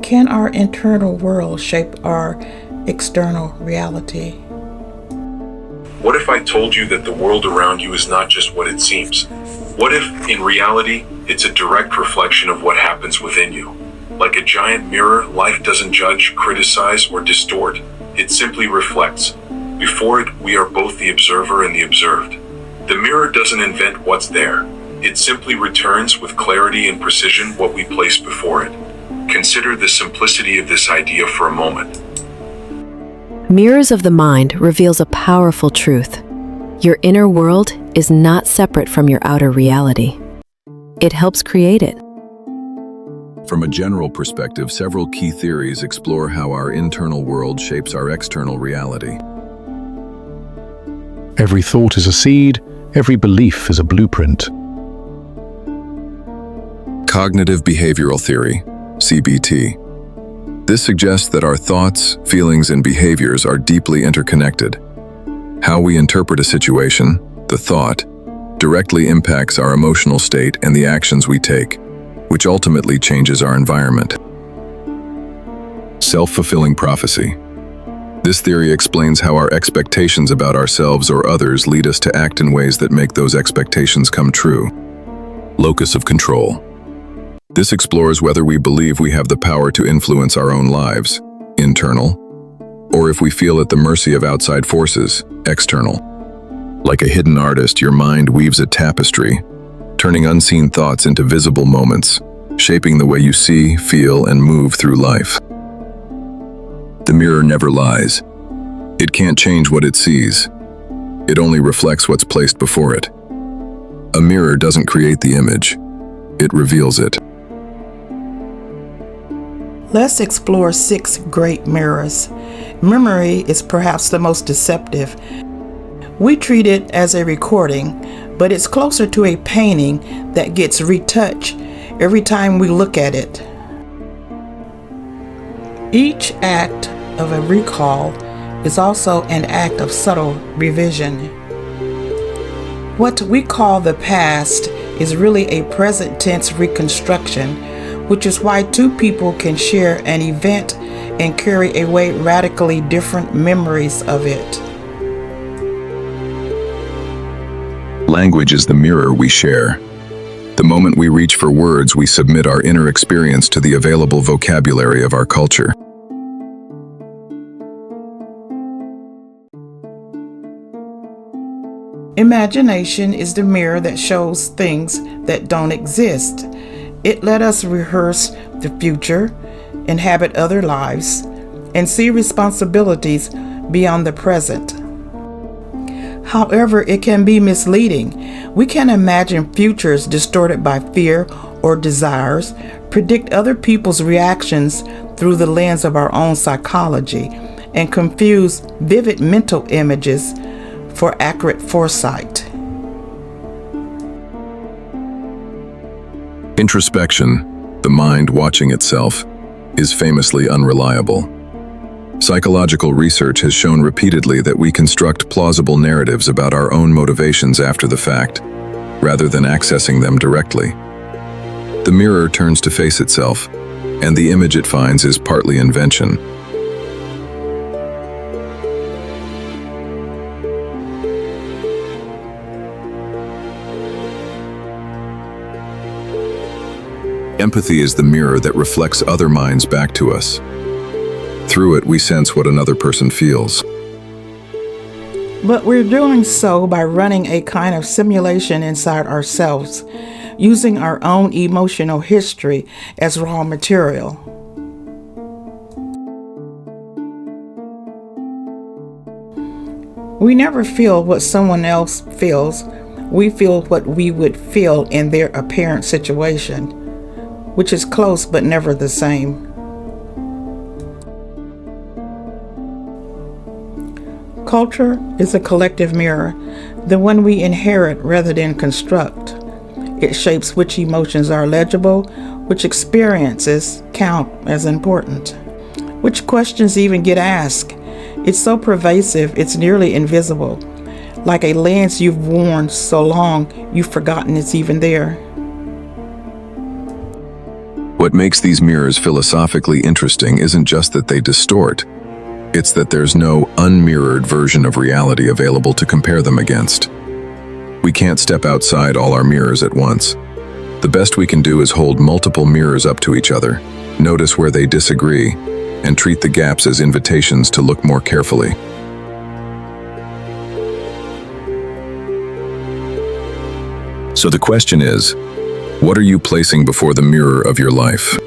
Can our internal world shape our external reality? What if I told you that the world around you is not just what it seems? What if, in reality, it's a direct reflection of what happens within you? Like a giant mirror, life doesn't judge, criticize, or distort. It simply reflects. Before it, we are both the observer and the observed. The mirror doesn't invent what's there. It simply returns with clarity and precision what we place before it. Consider the simplicity of this idea for a moment. Mirrors of the Mind reveals a powerful truth. Your inner world is not separate from your outer reality. It helps create it. From a general perspective, several key theories explore how our internal world shapes our external reality. Every thought is a seed, every belief is a blueprint. Cognitive behavioral theory, CBT. This suggests that our thoughts, feelings, and behaviors are deeply interconnected. How we interpret a situation, the thought, directly impacts our emotional state and the actions we take, which ultimately changes our environment. Self-fulfilling prophecy. This theory explains how our expectations about ourselves or others lead us to act in ways that make those expectations come true. Locus of control. This explores whether we believe we have the power to influence our own lives, internal, or if we feel at the mercy of outside forces, external. Like a hidden artist, your mind weaves a tapestry, turning unseen thoughts into visible moments, shaping the way you see, feel, and move through life. The mirror never lies. It can't change what it sees. It only reflects what's placed before it. A mirror doesn't create the image. It reveals it. Let's explore 6 great mirrors. Memory is perhaps the most deceptive. We treat it as a recording, but it's closer to a painting that gets retouched every time we look at it. Each act of a recall is also an act of subtle revision. What we call the past is really a present tense reconstruction, which is why 2 people can share an event and carry away radically different memories of it. Language is the mirror we share. The moment we reach for words, we submit our inner experience to the available vocabulary of our culture. Imagination is the mirror that shows things that don't exist. It let us rehearse the future, inhabit other lives, and see responsibilities beyond the present. However, it can be misleading. We can imagine futures distorted by fear or desires, predict other people's reactions through the lens of our own psychology, and confuse vivid mental images for accurate foresight. Introspection, the mind watching itself, is famously unreliable. Psychological research has shown repeatedly that we construct plausible narratives about our own motivations after the fact, rather than accessing them directly. The mirror turns to face itself, and the image it finds is partly invention. Empathy is the mirror that reflects other minds back to us. Through it, we sense what another person feels. But we're doing so by running a kind of simulation inside ourselves, using our own emotional history as raw material. We never feel what someone else feels. We feel what we would feel in their apparent situation, which is close but never the same. Culture is a collective mirror, the one we inherit rather than construct. It shapes which emotions are legible, which experiences count as important, which questions even get asked. It's so pervasive, it's nearly invisible, like a lens you've worn so long you've forgotten it's even there. What makes these mirrors philosophically interesting isn't just that they distort, it's that there's no unmirrored version of reality available to compare them against. We can't step outside all our mirrors at once. The best we can do is hold multiple mirrors up to each other, notice where they disagree, and treat the gaps as invitations to look more carefully. So the question is, what are you placing before the mirror of your life?